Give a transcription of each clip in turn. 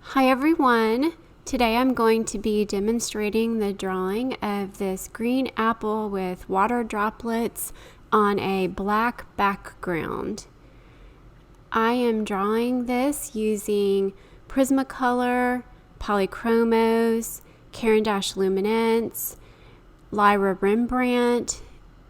Hi everyone! Today I'm going to be demonstrating the drawing of this green apple with water droplets on a black background. I am drawing this using Prismacolor, Polychromos, Caran Luminance, Lyra Rembrandt,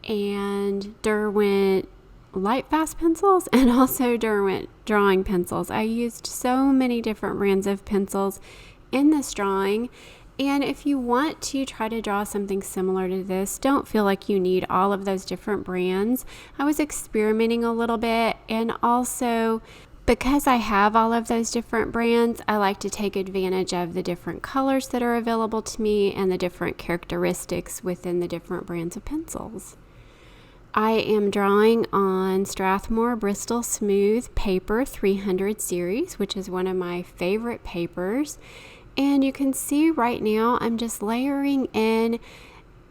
and Derwent light fast pencils, and also Derwent drawing pencils. I used so many different brands of pencils in this drawing, and if you want to try to draw something similar to this, don't feel like you need all of those different brands. I was experimenting a little bit, and also because I have all of those different brands, I like to take advantage of the different colors that are available to me and the different characteristics within the different brands of pencils. I am drawing on Strathmore Bristol Smooth Paper 300 series, which is one of my favorite papers. And you can see right now I'm just layering in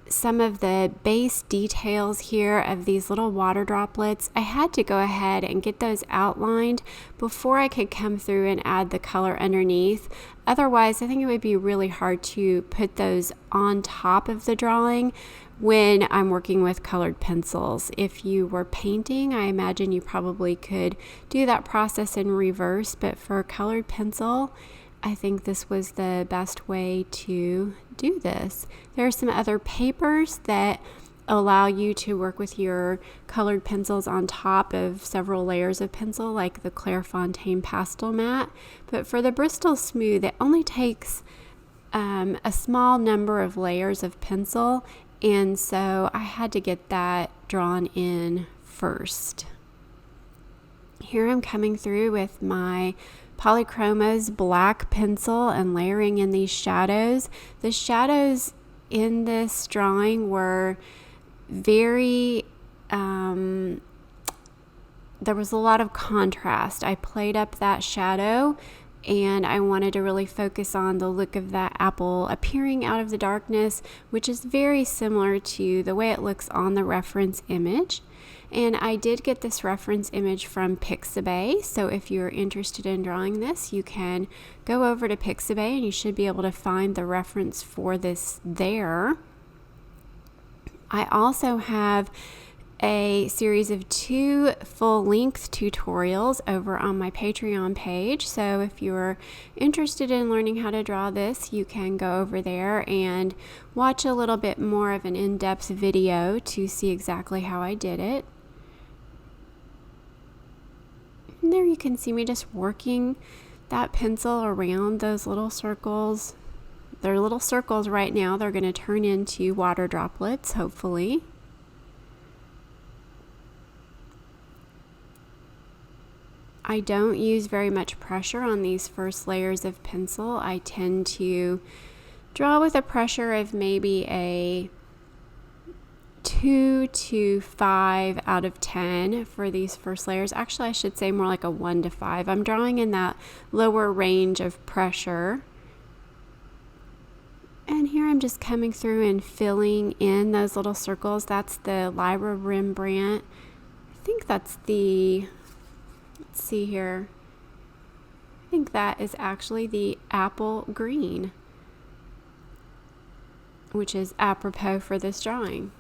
some of the base details here of these little water droplets. I had to go ahead and get those outlined before I could come through and add the color underneath. Otherwise, I think it would be really hard to put those on top of the drawing when I'm working with colored pencils. If you were painting, I imagine you probably could do that process in reverse, but for colored pencil, I think this was the best way to do this. There are some other papers that allow you to work with your colored pencils on top of several layers of pencil, like the Clairefontaine Pastel Mat. But for the Bristol Smooth, it only takes a small number of layers of pencil, and so I had to get that drawn in first. Here I'm coming through with my Polychromos black pencil and layering in these shadows. The shadows in this drawing were very, there was a lot of contrast. I played up that shadow, and I wanted to really focus on the look of that apple appearing out of the darkness, which is very similar to the way it looks on the reference image. And I did get this reference image from Pixabay, so if you're interested in drawing this, you can go over to Pixabay and you should be able to find the reference for this there. I also have a series of 2 full-length tutorials over on my Patreon page, so if you're interested in learning how to draw this, you can go over there and watch a little bit more of an in-depth video to see exactly how I did it. And there you can see me just working that pencil around those little circles. They're little circles right now. They're going to turn into water droplets, hopefully. I don't use very much pressure on these first layers of pencil. I tend to draw with a pressure of maybe a 2 to 5 out of 10 for these first layers. Actually, I should say more like a 1 to 5. I'm drawing in that lower range of pressure. And here I'm just coming through and filling in those little circles. That's the Lyra Rembrandt. I think that's the, let's see here. I think that is actually the apple green, which is apropos for this drawing.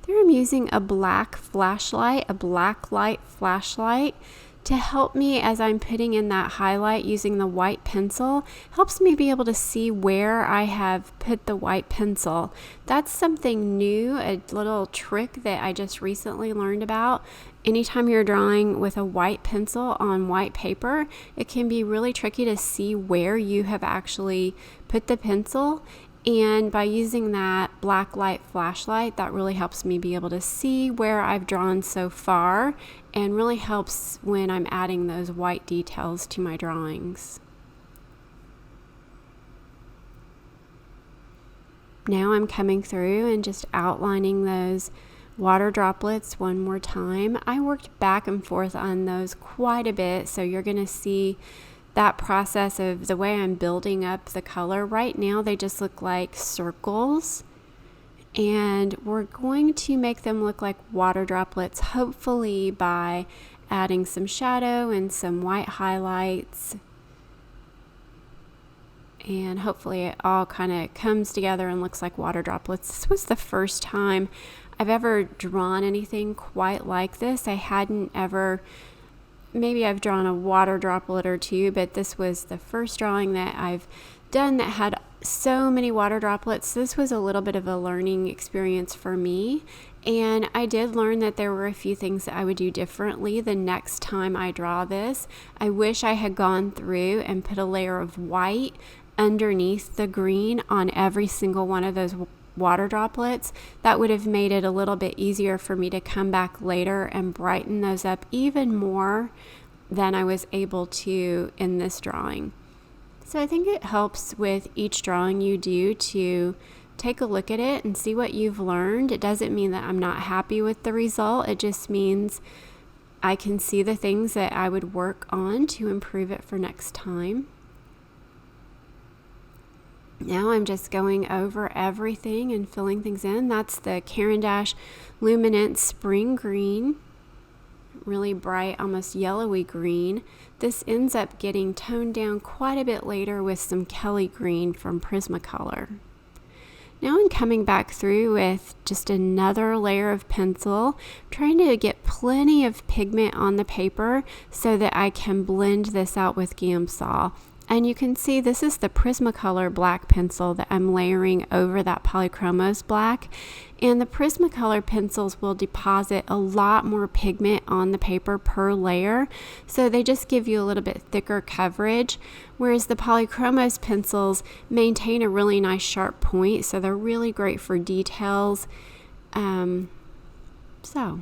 There I'm using a black flashlight, a black light flashlight, to help me as I'm putting in that highlight using the white pencil. Helps me be able to see where I have put the white pencil. That's something new, a little trick that I just recently learned about. Anytime you're drawing with a white pencil on white paper, it can be really tricky to see where you have actually put the pencil. And by using that black light flashlight, that really helps me be able to see where I've drawn so far, and really helps when I'm adding those white details to my drawings. Now I'm coming through and just outlining those water droplets one more time. I worked back and forth on those quite a bit, so you're going to see that process of the way I'm building up the color. Right now they just look like circles, And we're going to make them look like water droplets, hopefully by adding some shadow and some white highlights. And hopefully it all kind of comes together and looks like water droplets. This was the first time I've ever drawn anything quite like this. I hadn't ever, maybe I've drawn a water droplet or two, but this was the first drawing that I've done that had so many water droplets. This was a little bit of a learning experience for me, and I did learn that there were a few things that I would do differently the next time I draw this. I wish I had gone through and put a layer of white underneath the green on every single one of those water droplets. That would have made it a little bit easier for me to come back later and brighten those up even more than I was able to in this drawing. So I think it helps with each drawing you do to take a look at it and see what you've learned. It doesn't mean that I'm not happy with the result. It just means I can see the things that I would work on to improve it for next time. Now I'm just going over everything and filling things in. That's the Caran Luminance Spring Green. Really bright, almost yellowy green. This ends up getting toned down quite a bit later with some Kelly green from Prismacolor. Now I'm coming back through with just another layer of pencil, trying to get plenty of pigment on the paper so that I can blend this out with Gamsol. And you can see this is the Prismacolor black pencil that I'm layering over that Polychromos black. And the Prismacolor pencils will deposit a lot more pigment on the paper per layer, so they just give you a little bit thicker coverage, whereas the Polychromos pencils maintain a really nice sharp point, so they're really great for details. So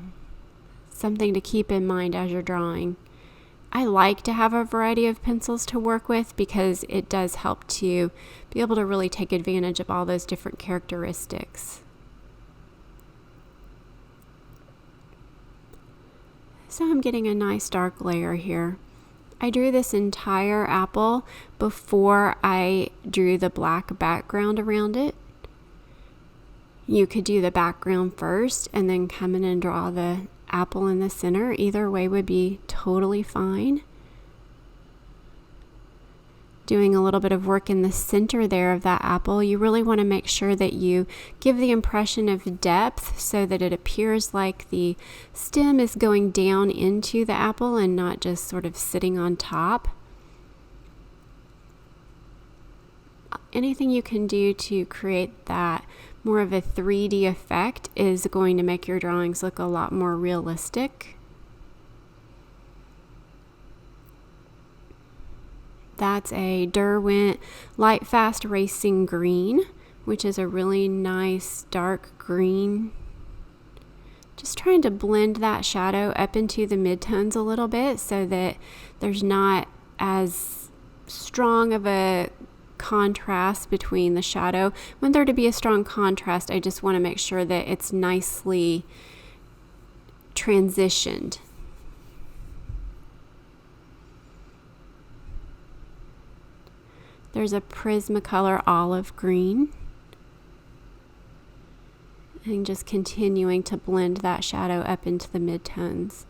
something to keep in mind as you're drawing. I like to have a variety of pencils to work with because it does help to be able to really take advantage of all those different characteristics. So I'm getting a nice dark layer here. I drew this entire apple before I drew the black background around it. You could do the background first and then come in and draw the apple in the center. Either way would be totally fine. Doing a little bit of work in the center there of that apple, you really want to make sure that you give the impression of depth so that it appears like the stem is going down into the apple and not just sort of sitting on top. Anything you can do to create that more of a 3D effect is going to make your drawings look a lot more realistic. That's a Derwent Light Fast Racing Green, which is a really nice dark green. Just trying to blend that shadow up into the midtones a little bit so that there's not as strong of a contrast between the shadow. Want there to be a strong contrast, I just want to make sure that it's nicely transitioned. There's a Prismacolor olive green. And just continuing to blend that shadow up into the midtones.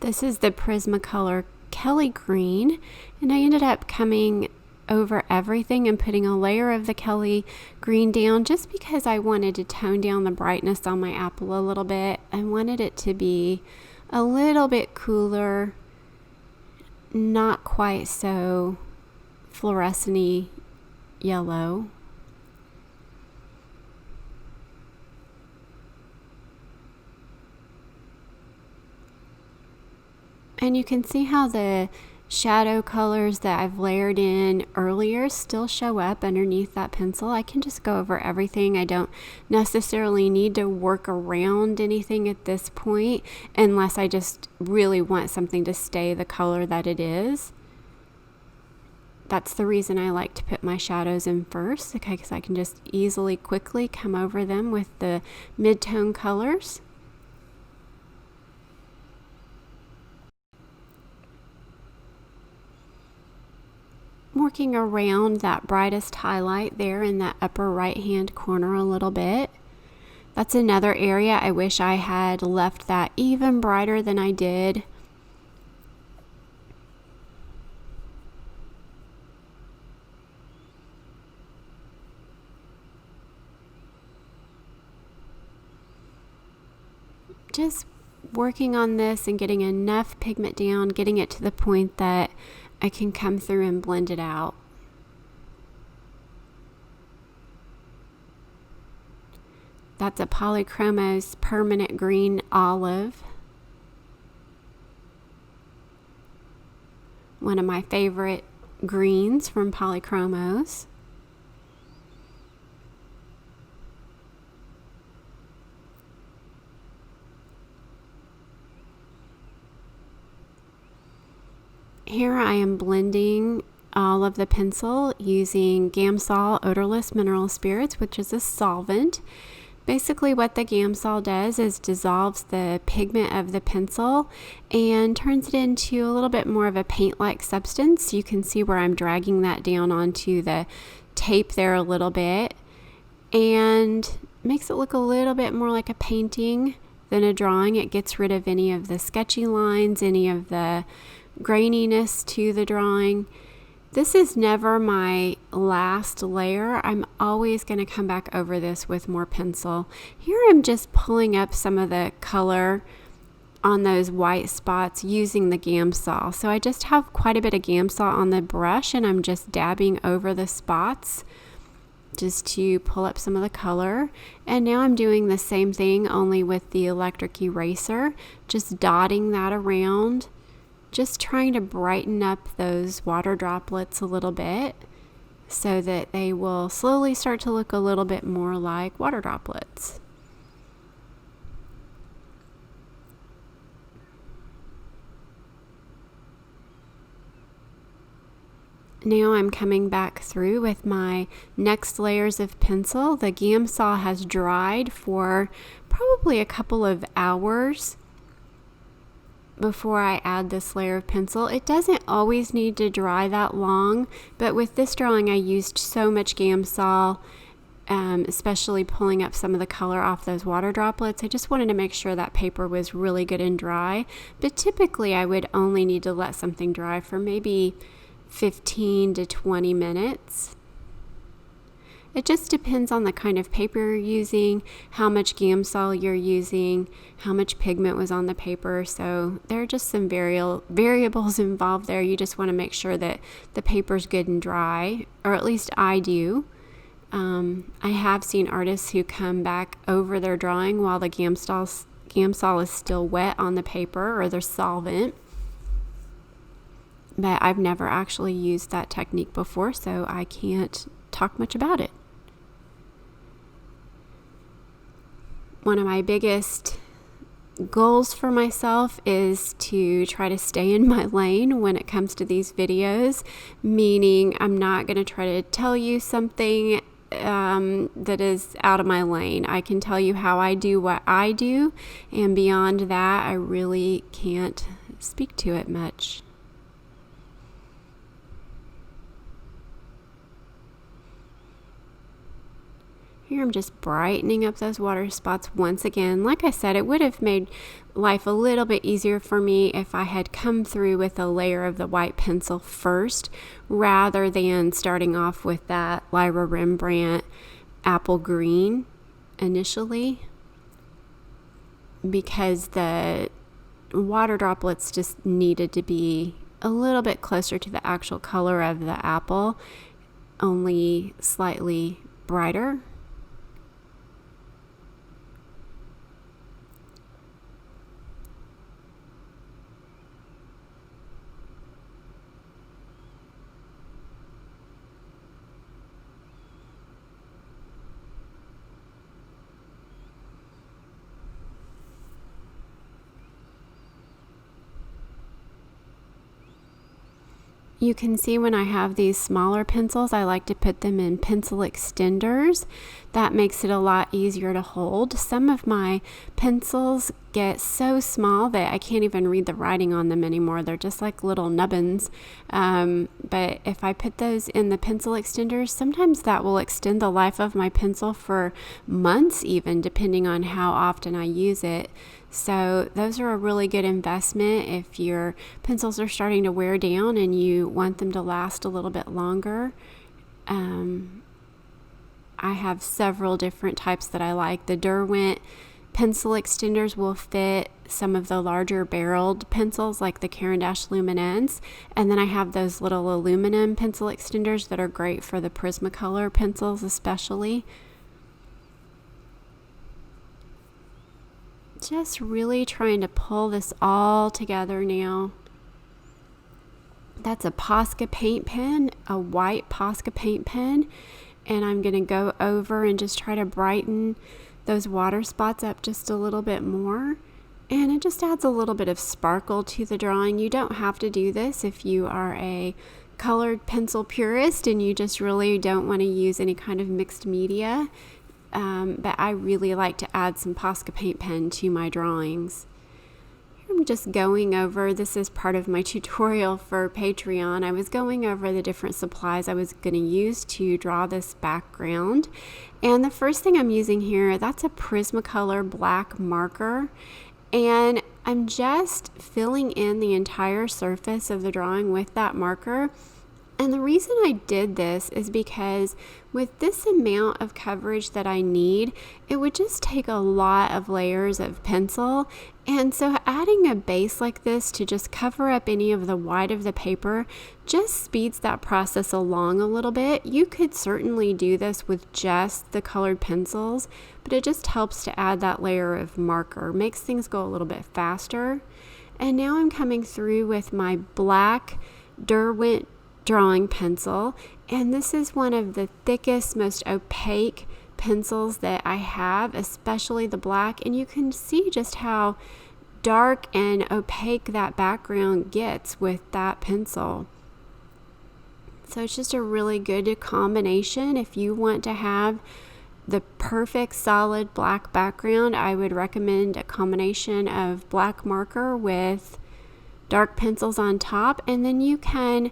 This is the Prismacolor Kelly green, and I ended up coming over everything and putting a layer of the Kelly green down just because I wanted to tone down the brightness on my apple a little bit. I wanted it to be a little bit cooler, not quite so fluorescent-y yellow. And you can see how the shadow colors that I've layered in earlier still show up underneath that pencil. I can just go over everything. I don't necessarily need to work around anything at this point unless I just really want something to stay the color that it is. That's the reason I like to put my shadows in first, okay, because I can just easily, quickly come over them with the mid-tone colors. Working around that brightest highlight there in that upper right-hand corner a little bit. That's another area I wish I had left that even brighter than I did. Just working on this and getting enough pigment down, getting it to the point that I can come through and blend it out. That's a Polychromos Permanent Green Olive. One of my favorite greens from Polychromos. Here I am blending all of the pencil using Gamsol Odorless Mineral Spirits, which is a solvent. Basically what the Gamsol does is dissolves the pigment of the pencil and turns it into a little bit more of a paint-like substance. You can see where I'm dragging that down onto the tape there a little bit, and makes it look a little bit more like a painting than a drawing. It gets rid of any of the sketchy lines, any of the graininess to the drawing. This is never my last layer. I'm always going to come back over this with more pencil. Here I'm just pulling up some of the color on those white spots using the Gamsol. So I just have quite a bit of Gamsol on the brush, and I'm just dabbing over the spots just to pull up some of the color. And now I'm doing the same thing, only with the electric eraser, just dotting that around. Just trying to brighten up those water droplets a little bit so that they will slowly start to look a little bit more like water droplets. Now I'm coming back through with my next layers of pencil. The Gamsol has dried for probably a couple of hours before I add this layer of pencil. It doesn't always need to dry that long, but with this drawing I used so much Gamsol, especially pulling up some of the color off those water droplets. I just wanted to make sure that paper was really good and dry, but typically I would only need to let something dry for maybe 15 to 20 minutes. It just depends on the kind of paper you're using, how much Gamsol you're using, how much pigment was on the paper. So there are just some variables involved there. You just want to make sure that the paper's good and dry, or at least I do. I have seen artists who come back over their drawing while the Gamsol is still wet on the paper, or their solvent. But I've never actually used that technique before, so I can't talk much about it. One of my biggest goals for myself is to try to stay in my lane when it comes to these videos, meaning I'm not going to try to tell you something that is out of my lane. I can tell you how I do what I do, and beyond that, I really can't speak to it much. Here I'm just brightening up those water spots once again. Like I said, it would have made life a little bit easier for me if I had come through with a layer of the white pencil first, rather than starting off with that Lyra Rembrandt apple green initially, because the water droplets just needed to be a little bit closer to the actual color of the apple, only slightly brighter. You can see when I have these smaller pencils, I like to put them in pencil extenders. That makes it a lot easier to hold. Some of my pencils get so small that I can't even read the writing on them anymore. They're just like little nubbins. But if I put those in the pencil extenders, sometimes that will extend the life of my pencil for months even, depending on how often I use it. So those are a really good investment if your pencils are starting to wear down and you want them to last a little bit longer. I have several different types that I like. The Derwent pencil extenders will fit some of the larger barreled pencils like the Caran Luminance, and then I have those little aluminum pencil extenders that are great for the Prismacolor pencils especially. Just really trying to pull this all together now. That's a Posca paint pen, a white Posca paint pen, and I'm going to go over and just try to brighten those water spots up just a little bit more. And it just adds a little bit of sparkle to the drawing. You don't have to do this if you are a colored pencil purist and you just really don't want to use any kind of mixed media. But I really like to add some Posca paint pen to my drawings. I'm just going over, this is part of my tutorial for Patreon. I was going over the different supplies I was going to use to draw this background. And the first thing I'm using here, that's a Prismacolor black marker. And I'm just filling in the entire surface of the drawing with that marker. And the reason I did this is because with this amount of coverage that I need, it would just take a lot of layers of pencil. And so adding a base like this to just cover up any of the white of the paper just speeds that process along a little bit. You could certainly do this with just the colored pencils, but it just helps to add that layer of marker, makes things go a little bit faster. And now I'm coming through with my black Derwent drawing pencil, and this is one of the thickest, most opaque pencils that I have, especially the black, and you can see just how dark and opaque that background gets with that pencil. So it's just a really good combination. If you want to have the perfect solid black background, I would recommend a combination of black marker with dark pencils on top, and then you can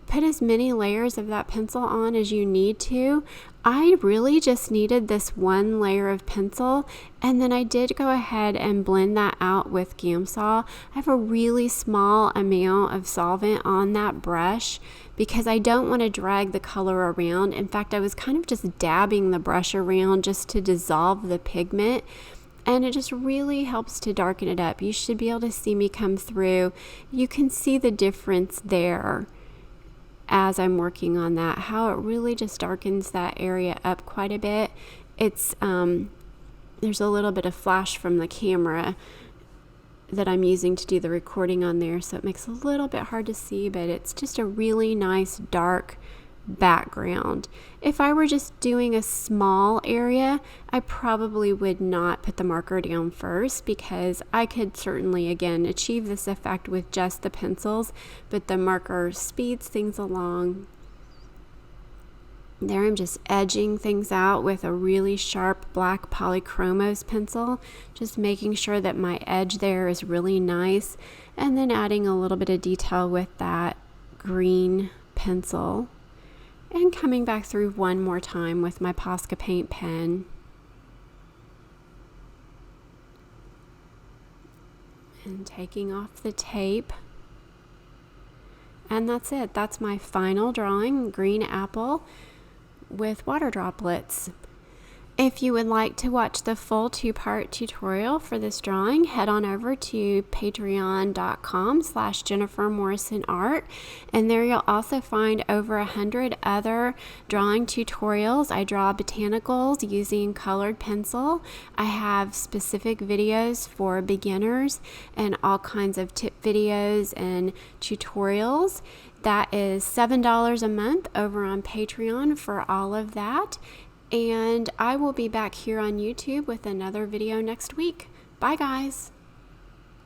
put as many layers of that pencil on as you need to. I really just needed this one layer of pencil, and then I did go ahead and blend that out with Gamsol. I have a really small amount of solvent on that brush because I don't want to drag the color around. In fact, I was kind of just dabbing the brush around just to dissolve the pigment, and it just really helps to darken it up. You should be able to see me come through. You can see the difference there as I'm working on that, how it really just darkens that area up quite a bit. It's there's a little bit of flash from the camera that I'm using to do the recording on there, so it makes it a little bit hard to see, but it's just a really nice dark background. If I were just doing a small area, I probably would not put the marker down first, because I could certainly again achieve this effect with just the pencils, but the marker speeds things along. There I'm just edging things out with a really sharp black Polychromos pencil, just making sure that my edge there is really nice, and then adding a little bit of detail with that green pencil. And coming back through one more time with my Posca paint pen. And taking off the tape. And that's it. That's my final drawing, green apple with water droplets. If you would like to watch the full 2-part tutorial for this drawing, head on over to patreon.com/JenniferMorrisonArt, and there you'll also find over 100 other drawing tutorials. I draw botanicals using colored pencil. I have specific videos for beginners and all kinds of tip videos and tutorials. That is $7 a month over on Patreon for all of that. And I will be back here on YouTube with another video next week. Bye, guys.